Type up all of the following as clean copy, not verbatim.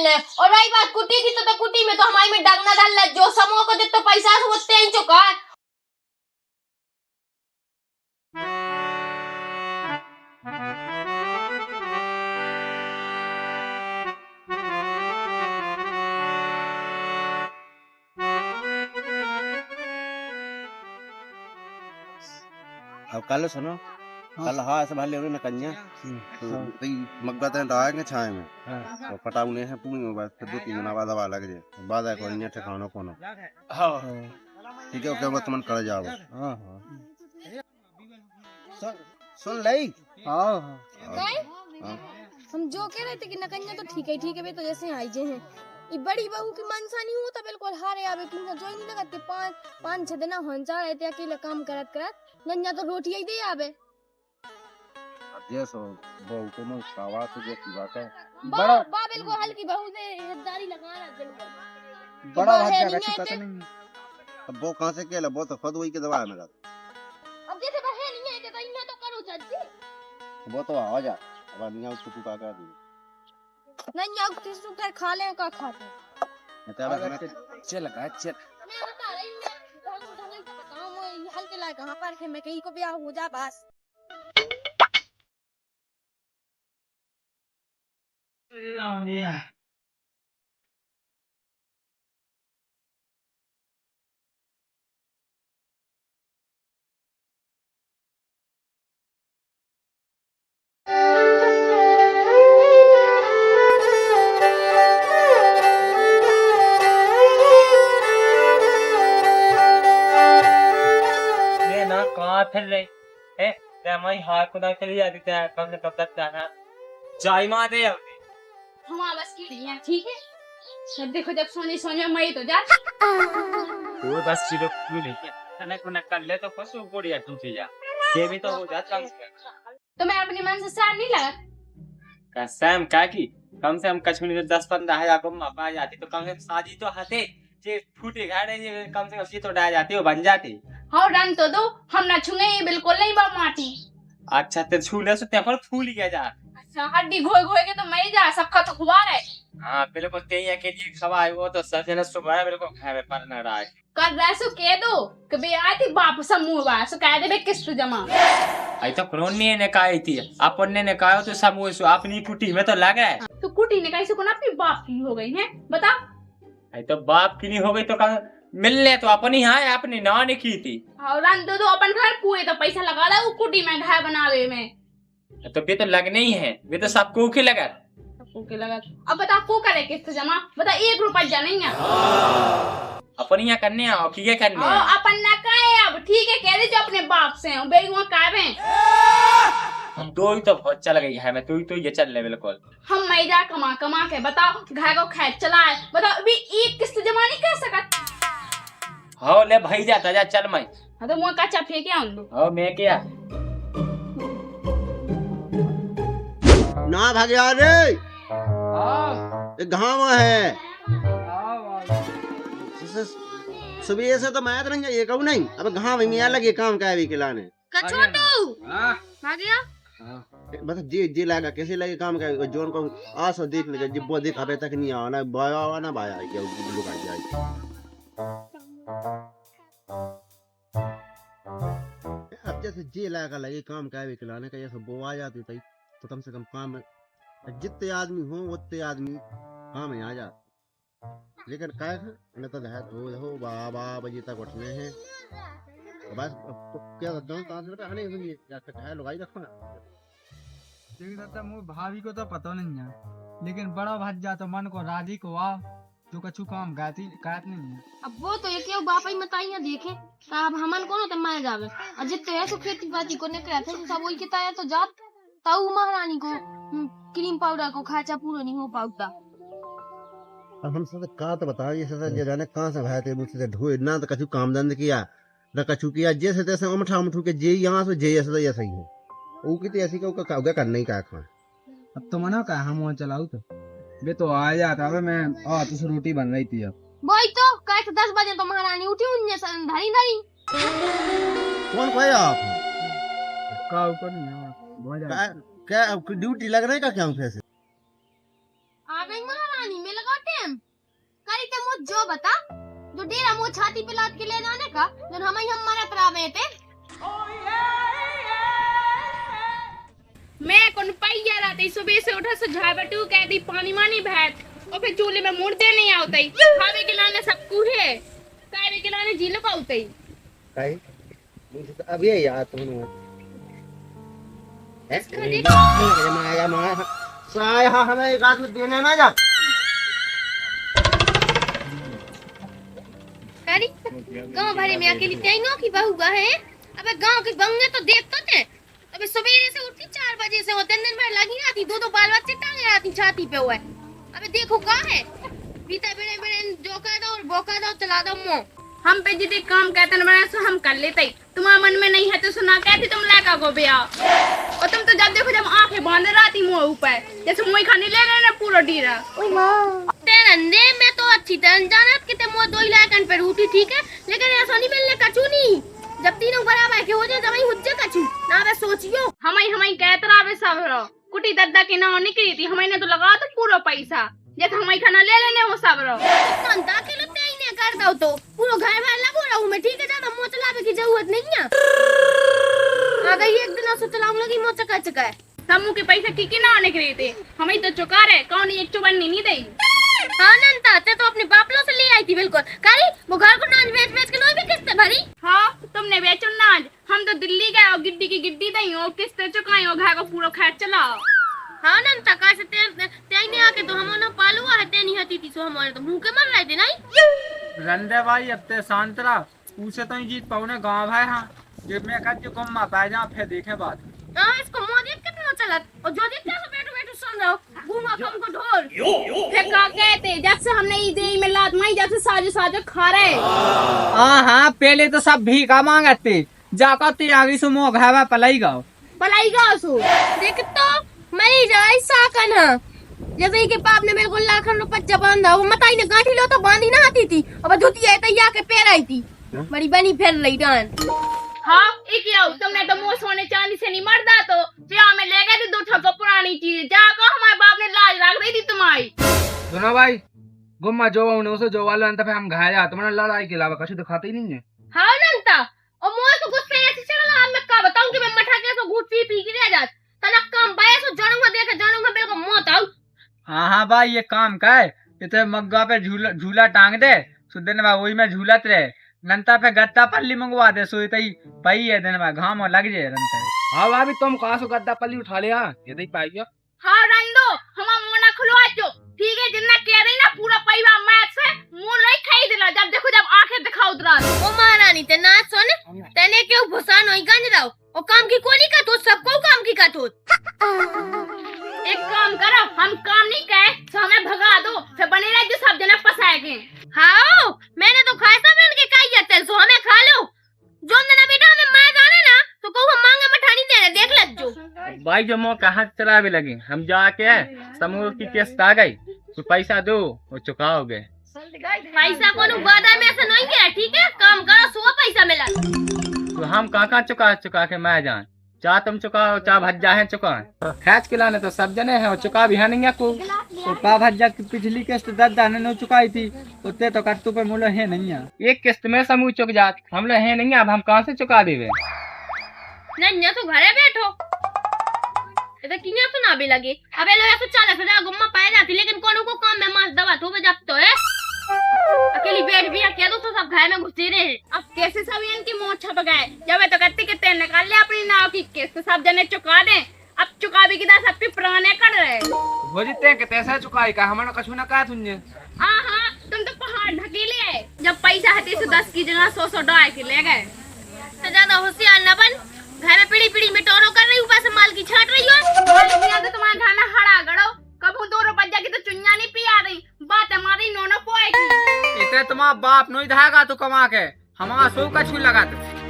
ले। और रही बात कुटी की तो कुटी में तो हमारी में डगना डाल ले, जो समूह को दे तो पैसा से वो तेन चुका है। अब कल सुनो, कल हाँ ऐसे भाले हुए न कन्या तो तई मग्गा तने डाया के छाए में तो पटाउने है पूरी में बस 2-3 दिन बाद दवा लग जाए बाद है कोई नहीं ठिकाना कोनो। हां ठीक है, ओके बस मन कर जाओ। हां सुन लई। हां हम जो कह रहे थे कि नकन्या तो ठीक है वे तो जैसे आई जे हैं ये बड़ी बहू की मनसा नहीं होता बिल्कुल हारे आवे कि जो ही नहीं लगते 5-6 दिन हंसा रहते अकेले काम करत नन्या तो रोटी ही दे आवे। ये सो बहु को मन सावा तो जो की बात है बड़ा बाबिल को हल्की बहू से हिदारी लगाना बिल्कुल बड़ा भाग जाएगा चिपका नहीं। अब वो कहां से केला वो तो खुद वही के दवा है मेरा। अब जैसे बहे नहीं है तो इन्हें तो करो चाची वो तो आ जा अब निया उसको पुका कर दी नन्या किस कर खा ले का खाते चल लगा चल मैं बता रही हूं ढंग से बताऊं मैं हल्के लायक कहां पर है मैं कहीं को ब्याह हो जा बस। फिर रही है हमारी हाथ को चली जाती है कम से कम तक जाना चाय मार दे हम बस की रही हैं ठीक है। जब देखो जब सोने सोने में मई तो जा वो बस चीजों क्यों नहीं है तने को न कर ले तो पशु कोड़िया टूटी जा ये भी तो हो जाता तो मैं अपने मन से सार नहीं लगा कसम का की कम से कम कछ मिनट 10-15 हजार को मापा जाती तो कम से कम साजी तो हते जे फूटे गाड़े ये कम से कम ये तो डाल जाती हो बन जाती। हाँ रन तो दो हम ना छूंगे ये बिल्कुल नहीं बा माटी। अच्छा ते छूले से ते पर फूल गया जा अच्छा हड्डी घोय घोय के तो मर जा सबका तो खुआ है। हां बिल्कुल ते है के जी सवाई वो तो सजन सुबह बिल्कुल खावे पर न रहा है कर रसो कह दो कि बे आई थी बाप समूह बा सो कह दे बे किस्त जमा आई तो क्रोनी ने काई थी अपन ने कहा तो समूह सो अपनी फुटी में तो लगा है तो कुटी ने कैसे कोना अपनी बाप की हो गई है बता। आई तो बाप की नहीं हो गई तो कल मिलने तो अपनी हाँ अपनी ना ने की थी और रन दो अपन घर कुएं तो पैसा लगा ला वो कुटी में घर बनावे में तो वे तो लगने ही है वे तो सबको के लगा सबको के लगा। अब बता को करे किस्त जमा बता 1 रुपया नहीं है अपन यहाँ करने आओ की करने अपन ना कहे अब ठीक है कह दे जो अपने बाप से हो बेगुआ कावे हम दो ही तो बहुत चल गई है मैं तू ही तो ये चल ले बिल्कुल हम मैदा कमा कमा के बताओ घर को खैर चलाए बताओ अभी 1 किस्त जमा नहीं कर सकत। हाँ ले भाई जाता जा चल मैं हाँ तो मुँह कच्चा फेंके आऊँ दो हाँ मैं क्या ना भाग्या रे घाव है सुबह से तो मैं तो नहीं ये कहूँ नहीं अब घाव में लगे काम का भी खिलाने छोटू भाग गया बस जी लगा कैसे लगे काम का जोन को आसो देख ले जब वो देखा पे तक नहीं आना बाया आना बाया क्या लुका जाए अब जैसे जी लगा लगे काम का भी खिलाने का ये सब वो आ जाती तो कम से कम काम जितने आदमी हो उतने आदमी काम में आ जा लेकिन क्या है न तो हो बाबा बजे तक उठने हैं बस क्या करता हूँ कहाँ से आने सुनिए क्या लगाई रखो ना लेकिन मुझे भाभी को तो पता नहीं है लेकिन बड़ा भज्जा तो मन को राजी को आ जो कछु काम गाती काट नहीं है। अब वो तो ये क्यों बाप ही मताई है देखे साहब हमन को तो मार जावे और जितने ऐसे खेती बाती को निकला थे सब वही किताया तो जात ताऊ महारानी को क्रीम पाउडर को खाचा पूरा नहीं हो पाता। अब हम सब का तो बता ये सब ये जाने कहाँ से भाई थे मुझसे ढोए ना तो कछु काम धंधा किया न कछु किया जैसे तैसे उमठा उमठू के जे यहाँ से जे ऐसा ऐसा ही है वो कितनी ऐसी का क्या करना ही क्या खा अब तो मना का हम वहाँ चलाऊ तो वे तो आ जाता है मैं तो रोटी बन रही थी अब वही तो कहे 10 बजे तो महारानी उठी उन्ने धरी धरी कौन कोई आप का ऊपर नहीं क्या ड्यूटी लग रहा है क्या क्या कैसे आ गई महारानी में लगा लगा टेम करी ते मुझ जो बता जो डेरा मुझ छाती पे लाद के ले जाने का जो हम मरत रावे थे मैं कौन पैया रहती सुबह से उठा सुझा बटू कहती पानी मानी भैत और फिर चूल्हे में मुर्दे नहीं आते खावे के लाने सब कूहे खावे के लाने झील पाउते काई मुझे तो अभी याद तुमने माया साया हमें एक आदमी देने ना जा करी गांव भरे में अकेली तेनो की बहू है अबे गांव की बहू तो देख तो थे अबे सवेरे से उठती 4 बजे से होते दिन भर लगी रहती दो बाल बच्चे टांगे रहती छाती पे हुए अबे देखो कहाँ है बीता बेड़े बेड़े जोका दो और बोका दो चला दो मुंह हम पे जितने काम कहते न बना सो हम कर लेते तुम्हारे मन में नहीं है तो सुना कहती तुम लड़का को बिया और तुम तो जब देखो जब आंखें बांध रहती मुंह ऊपर जैसे मुंह खाने ले लेना पूरा डीरा तेरा ने मैं तो अच्छी तरह जाना कि ते मुंह दो इलाकन पे रूठी ठीक है लेकिन ऐसा नहीं मिलने कचू नहीं जब तीनों बराबर के हो जाए जब हुज्जे कचू ना वे सोचियो हमारी कहते रहा सब रो कुटी दद्दा की ना निकली थी हमारे तो लगा तो पूरा पैसा जैसे हमारी खाना ले लेने वो सब रो संता के लोग नहीं कर दो तो पूरा घर भर लगो रहूं मैं ठीक है ज्यादा मुंह चलावे की जरूरत नहीं है अगर एक दिन से चलाऊं लगी मुंह चका है समूह के पैसे की ना निकले थे हमें तो चुका रहे कौन एक चुबन्नी नहीं देगी हाँ नंता ते तो अपने बापलों से ले आई थी बिल्कुल करी वो घर को नाच बेच बेच के लोग भी किस्तें भरी हाँ तुमने बेचो नाज हम तो दिल्ली गए और गिड्डी की गिड्डी दई और किस्तें चुकाई और घर को पूरा खैर चलाओ हाँ नंता कैसे ते नहीं आके तो हम ना पालू है ते नहीं हती थी सो हमारे तो मुंह के मर रहे थे नहीं रंडे भाई अब ते शांतरा पूछे तो ही जीत पाऊ ने गाँव भाई हाँ ये मैं कद जो कम माता है जहाँ फिर देखे बात हाँ इसको मुंह देख कितना चलत और जो देख कैसे बैठो बैठो सुन रहे हो घूमा कम को ढोल फिर का कहते जब से हमने ई दे में लात माई जब से साजो साजो खा रहे हाँ पहले तो सब भीखा मांगते जाकर ते आगे से मुँह घावा पलाई गाओ भलाई गा सो देख तो मरी जाए साकन है जैसे के बाप ने मेरे को लाखन रुपया बांधा वो मताई ने गांठी लो तो बांधी ना आती थी और धुती है तैया के पैर आई थी बड़ी बनी फिर रही डान हाँ एक तुमने तो मुँह सोने चांदी से नहीं मरदा तो क्या में ले गए थे 2 ठप्पा पुरानी चीज जाकर हमारे बाप ने लाज रख दी थी तुम्हारी सुनो भाई गुम्मा जो उन्हें उसे जो वाला अंत पे हम घाया तुम्हारा लड़ाई के अलावा कछु दिखाते ही नहीं है हाँ नंता और मुँह तो गुस्से ऐसे चला मैं क्या बताऊं कि मैं मठा के सो घूट पी की रह जात तनक काम बाय सो जानूंगा देखे जानूंगा मेरे को मौत आऊ हाँ भाई ये काम का है इतने मग्गा पे झूला टांग दे सुधन भाई वही में झूलत रहे नंता पे गद्दा पल्ली मंगवा दे सोई तई पई है दिन में घाम लग जाए रंता हाँ भाभी तुम कहाँ से गद्दा पल्ली उठा लिया ये दई पाई गया हाँ रंदो हमारा मुँह ना खुलवा दो ठीक है जिन्ना कह रही ना पूरा परिवार मैच से मुँह नहीं खाई दिला जब देखो जब आंखें दिखाओ उतरा ओ महारानी ते ना सुन तने क्यों भुसान होई गंज दाओ ओ काम की कोनी का तो सबको काम की का तो एक काम करो हम काम नहीं कहे तो हमें भगा दो फिर बने रहे जो सब जना फंसाएंगे हाँ मैंने तो खाया सब इनके खाई तेल सो हमें खा लो जो ना बेटा हमें मार जाने ना तो कहूँ हम मांगे मठानी तेरे देख लग जो भाई जो मुँह कहाँ चला भी लगे हम जाके समूह की किस्त आ गई तो पैसा दो वो चुकाओगे पैसा को वादा में ऐसा नहीं किया ठीक है काम करो सो पैसा मिला तो हम कहाँ चुका के मैं जान चाह तुम चुकाओ चाह भज्जा है चुका खैच के लाने तो सब जने हैं और चुका भी है नहीं को तो पा भज्जा की पिछली किस्त 10 दाने ने चुकाई थी उतने तो कट्टू पे मूल्य है नहीं है एक किस्त में समूह चुक जात हम लोग है नहीं अब हम कहाँ से चुका देवे नहीं तो घरे बैठो ऐसा किया सुना भी लगे अबे लो ऐसा 40,000 गुम्मा पाए जाती लेकिन कोनो को काम में मास दवा तो जब तो है अकेली बैठ भी क्या तो सब घर में घुसे रहे अब कैसे सब इनकी मुँह छप गए जब तो कहते कि तेल निकाल ले अपनी नाव की किस्त सब जने चुका दे अब चुका भी किधर सब पे पुराने कर रहे भोजते के पैसा चुकाई का हमारा कछु ना कहा तुझे हाँ तुम तो पहाड़ ढकेले है जब पैसा हटे से 10 की जगह 100 डाल के ले गए तो ज्यादा होशियार न बन घर में पीढ़ी पीढ़ी में टोरो कर रही ऊपर से माल की छाट रही हो तो तुम्हारे घर में हड़ा गड़ो कबू 2 रुपया की तो चुनिया नहीं पिया रही बात हमारी नोनो पोए इतने तुम्हारा बाप नहीं धागा तो कमा के हमारा सो कछु लगा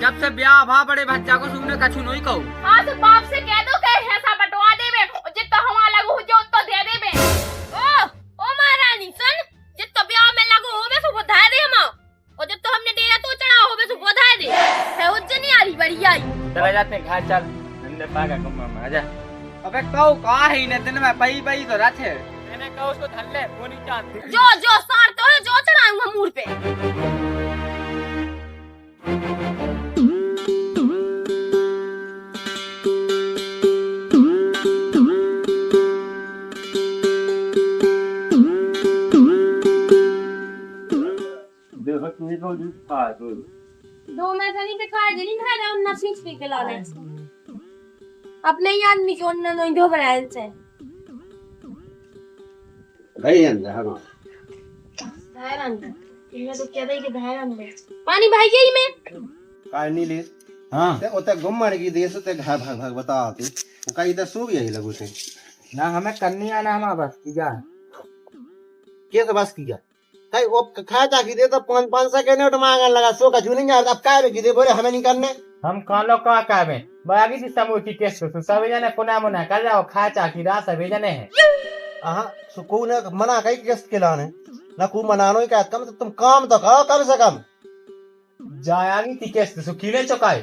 जब से ब्याह भा बड़े बच्चा को सुनने कछु नहीं कहो हाँ तो बाप से कह दो कि ऐसा बंटवा देवे जितना हमारा लगू जो तो दे देवे ओ महारानी सुन जितना ब्याह में लगू होवे सो बधा दे हम और जब तो हमने डेरा तो चढ़ा होवे सो बधा दे है उज्जैन नहीं आ रही बढ़िया आई चला जाते हैं घर चल अंदर पागा कम्मा में आजा अबे कहो कहा है इन्हें दिन में पई तो रथ है मैंने कहो उसको धर ले, वो नहीं चाहती। जो सार तो है, जो चढ़ाऊंगा मुंह पे। देखो तुम्हें तो दूध खा दो। दो मैं तो नहीं खाए जनी खा रहा हूं, ना सीख पी के लाने अपने ही आदमी को ना नहीं दो बनाए से भाई अंदर हाँ धायरन इनमें तो क्या दे के धायरन में पानी भाई गई में काय नहीं ले। हाँ ते ओते गुम मार की देश ते घर भाग भाग बता आते वो का इधर सो गया ही लगो से ना हमें करनी आना हमारा बस किया कैसे बस किया भाई वो खा चाकी दे तो 500 के नोट मांगने लगा 100 का झूलेंगे अब काय रे की दे बोले हमें नहीं करने। हम कौन लोग का क्या में बागी थी समूची केस तो सब जने पुना मुना कर जाओ खा चाकी रात सब जने हैं। हाँ सुकून है मना कई किस्त के लाने ना को मनानो ही क्या कम से तुम काम तो करो कम से कम। जायागी थी केस तो किले चुकाए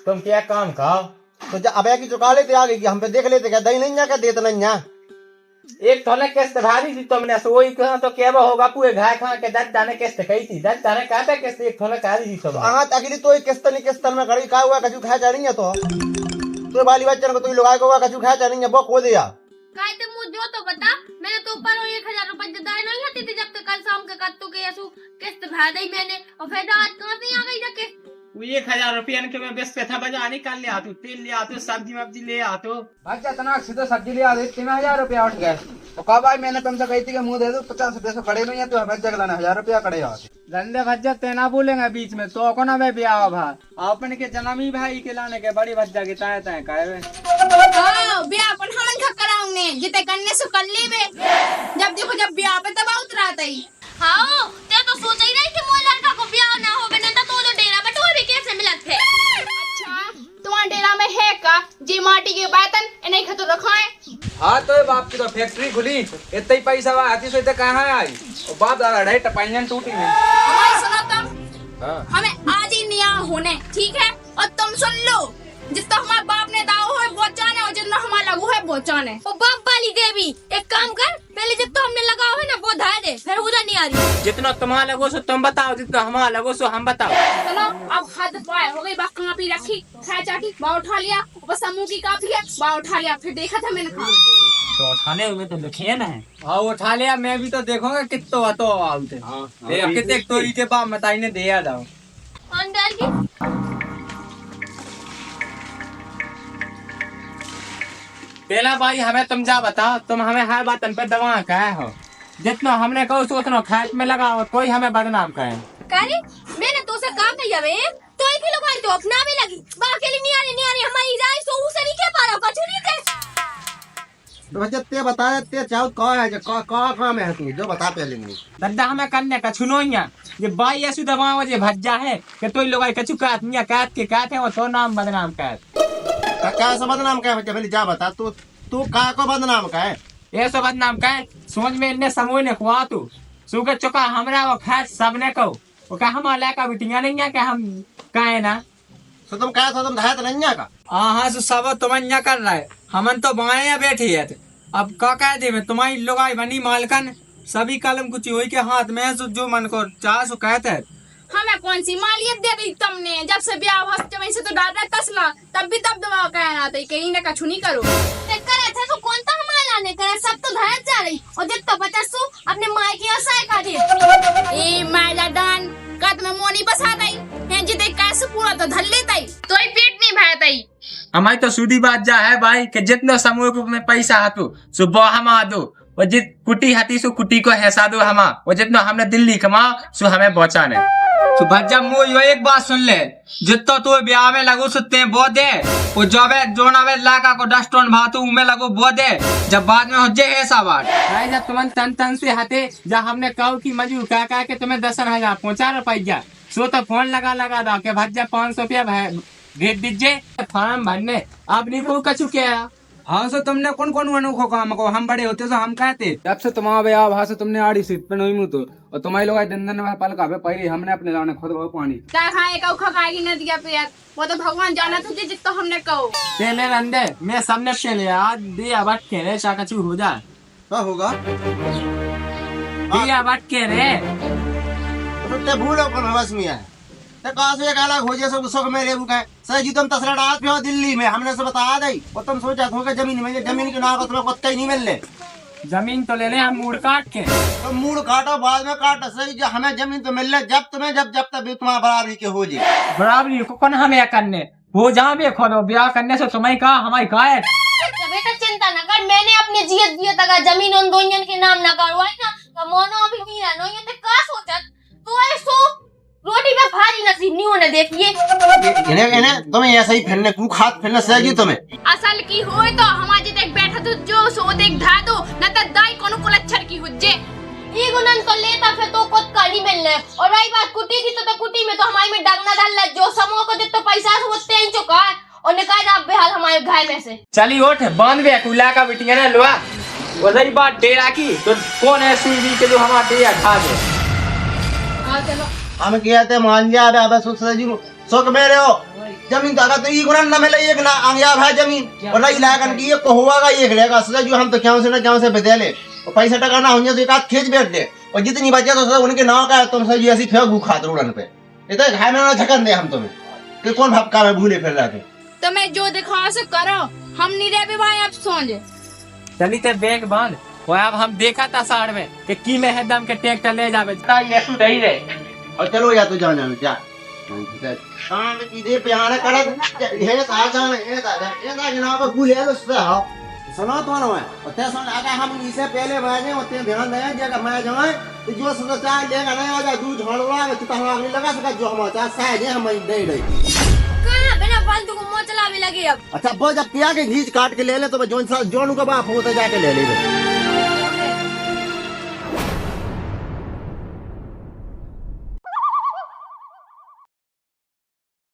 तुम क्या काम खाओ तो जब अब की चुका लेते आगे की हम पे देख लेते क्या दही नहीं क्या देते नहीं यहाँ एक थोड़े किस्त भारी थी तुमने सो वही कहा तो क्या होगा पूरे घाय खा के 10 दाने किस्त कही थी 10 दाने कहते किस्त एक थोड़े कह दी थी सब हाँ अगली तो किस्त नहीं किस्त में खड़ी का हुआ कछु खाया नहीं है तो बाली बच्चन को तो लोग को हुआ कछु खाया नहीं है वो खो दिया काय ते मुझ जो तो बता मैंने तो ऊपर 1000 रुपए जदाई नहीं होती थी जब तक कल शाम के कत्तू के ऐसू किस्त भर दी मैंने और फिर आज कहां से आ गई जा किस्त वो 1000 रुपया के मैं बेस पे था बाजार निकाल ले आतो तेल ले आतो सब्जी वब्जी ले आतो। अच्छा इतना सीधा सब्जी ले आ दे 3000 रुपया उठ गए तो कब भाई मैंने तुमसे कही थी कि मुंह दे दो 50 रुपये से खड़े नहीं है तो हमें जगह लाना 1000 रुपया खड़े आते धंधे भज्जा तेना बोलेंगे बीच में तो को ना मैं ब्याह भा अपन के जन्मी भाई के लाने के बड़ी भज्जा के ताए ताए काहे हां ब्याह अपन हमन खा कराऊंगे जिते करने से कर लेबे जब देखो जब ब्याह पे तब उतरा तई। हां ते तो सोच ही रही कि मोर लड़का को ब्याह ना होवे ना तो डेरा बटोर भी कैसे मिलत है। अच्छा तुम्हारे डेरा में है का जी माटी के बर्तन नहीं खतो रखाए। हाँ तो बाप की तो फैक्ट्री खुली इतना ही पैसा आती सो कहाँ आई और बाप दादा ढाई टपाइयां टूटी में हमारी सुनो तुम हमें आज ही निया होने ठीक है और तुम सुन लो जितना हमारे बाप ने दाव है वो जाने और जितना हमारा लगू है वो जाने। ओ बाप वाली देवी एक काम कर पहले जितना हमने लगा है ना वो धाय दे फिर उधर नहीं आ रही जितना तुम्हारा लगो सो तुम बताओ जितना हमारा लगो सो हम बताओ। चलो अब हद पार हो गई बात कापी रखी खा चाटी बा उठा लिया बस समूह की कापी है बा उठा लिया फिर देखा था मैंने कहा तो उठाने हुए तो लिखिए ना है। हाँ उठा लिया मैं भी तो देखूंगा कितो तो आउते कितने तोरी के बाप मताई ने दिया जाओ अंदर की पहला भाई हमें तुम जा बताओ तुम हमें हर बात पे दवा कहे हो जितना हमने कहो सो उतना खाट में लगा और कोई हमें बदनाम कहे। करे मैंने तो से काम नहीं जावे तो एक किलो गाड़ी तो अपना भी लगी बाकी नहीं आ रही हमारी जाए सो उसे नहीं के पारा कछु नहीं के तो बच्चे ते बता ते चाहो कौन है जो काम है तू जो बता पहले नहीं दद्दा हमें करने का छुनो ये बाई ऐसी दवा वजह भज्जा है कि तो लोग कछु काट निया काट के काटे और तो नाम बदनाम कर क्या सब बदनाम का है पहले जा बता तू का को बदनाम का है ये सब बदनाम का सोच में इन्ने समूह ने खुआ तू सुगर चुका हमरा वो खास सबने को वो का हम आला का बिटिया नहीं है कि हम काहे ना तो तुम क्या तुम धायत नहीं है का हाँ तो सब तुम कर रहा है हमन तो बाएं बैठी है अब का कह दे तुम्हारी लोग बनी मालकन सभी कलम कुछ हुई के हाथ में जो मन को चाह सो कहते है हमें कौन सी मालियत दे दी तुमने जब से ब्याह हफ्ते में से तो डाल रहा कसला तब भी तब दवा कहना था कहीं ना कछु नहीं करो करे थे तो कौन सा हमारा लाने करे सब तो धायत जा रही और जब तो बचा सो अपने माय की आशा का दे ए मायला डान कद में मोनी बसा दई हैं जिते कैसे पूरा तो धल लेतई तोई पेट नहीं भरतई। हमारी तो सीधी बात जा है भाई कि जितना समूह में पैसा हाथो सुबह हम आ दो और जित कुटी हाथी सो कुटी को हैसा दो हमा और जितना हमने दिल्ली कमा सो हमें पहुंचा नहीं तो भज्जा मुझ यो एक बात सुन ले जितना तू ब्याह में लगो सुते वो दे वो जबे जोनावे लाका को 10 टन भातू में लगो वो दे जब बाद में हो जाए ऐसा बात भाई जब तुम तन तन से हते जब हमने कहो कि मजू कह के तुम्हें 10,000 पहुंचा रुपया सो तो फोन लगा दो के भज्जा 500 रुपया भेज दीजिए फॉर्म भरने अब नहीं को कछु क्या। हाँ सो तुमने कौन कौन अनोखो काम को हम बड़े होते तो हम कहते जब से तुम्हारा ब्याह भाषा तुमने आड़ी सीट पे नहीं तो और तुम्हारे लोग दंदन में पल का पहले हमने अपने लाने खुद को पानी क्या खाए का खाएगी न दिया पे वो तो भगवान जाना तुझे जितना हमने कहो पहले रंदे मैं सबने पहले आज दे अब खेले चाकचू हो जा क्या होगा? दिया बट के रे तो ते भूलो कौन हवस में है ते कहाँ से एक अलग हो जैसे सुख में रेबू का सर जी तुम तसरा डाल पे हो दिल्ली में हमने से बता दई और तुम सोचा हो जमीन में जमीन के नाम पर तुम्हें कुत्ते नहीं मिल ले जमीन तो ले ले हम मूड काट के तो मूड काटो बाद में काटो सही जो हमें जमीन तो मिल ले जब तक तुम्हारा बराबरी के हो जाए बराबरी को कौन हमें करने वो जहाँ भी खोलो ब्याह करने से तुम्हें कहा हमारी का है बेटा चिंता न कर, मैंने अपने जियत दिया तक जमीन उन दोनों के नाम ना करवाई ना तो मोनो भी नहीं है नो ये ते का सोचा तू ऐसो रोटी में भारी नसीब नहीं होने देखिए इन्हें तुम्हें ऐसा ही फिरने कू खात फिरने सही तुम्हें असल की होए तो हमारे देख बैठा तो जो सो देख धा दो न त दाई कोनो को लच्छर की हुज्जे ई गुनन तो लेता फिर तो खुद का नहीं मिलने। और रही बात कुटी की तो कुटी में तो हमारी में डगना डाल ले जो समूह को जितना पैसा है वो तेल चुका है और निकाल आप बेहाल हमारे घर में से चली उठ बांध बे कुला का बिटिया ना लोआ वो रही बात डेरा की तो कौन है सुई के जो हमारा डेरा खा दे हां चलो हम कहते मान जा अब सुख जी सुख में रहो जमीन तो अगर तो ई गुना न मिले एक ना आंगयाब है जमीन और नहीं लागन की एक होगा एक लेगा सजा जो हम तो क्यों से ना क्यों से बदले ले और पैसा टका ना होने तो एक आध खींच बैठ दे और जितनी बचे तो सब उनके नाव का तुम सही ऐसी फेंक खातर उड़न पे ये तो घर में ना झकन दे हम तुम्हें कि कौन भपका में भूले फिर रखे तो मैं जो दिखा से करो हम नहीं रहे भाई अब सोंजे चली ते बैग बांध वो अब हम देखा था साड़ में कि की में है दम के ट्रैक्टर ले जावे ये तू नहीं रे और चलो या तो जाना जा शाम की दे पे आने करत ये साजा में ये जनाब भूले तो से आओ सुनो तो ना और ते सुन अगर हम इसे पहले बाजे होते ध्यान दें जगह मैं जाए तो जो सदस्य लेगा नहीं आ जाए दूध झड़वा तो हम आगे लगा सका जो हम चाहे सहज हम दे दे कहां बिना फालतू को मोचला भी लगे अब अच्छा वो जब किया के घीच काट के ले ले तो जोन सा जोन का बाप होता जाके ले ले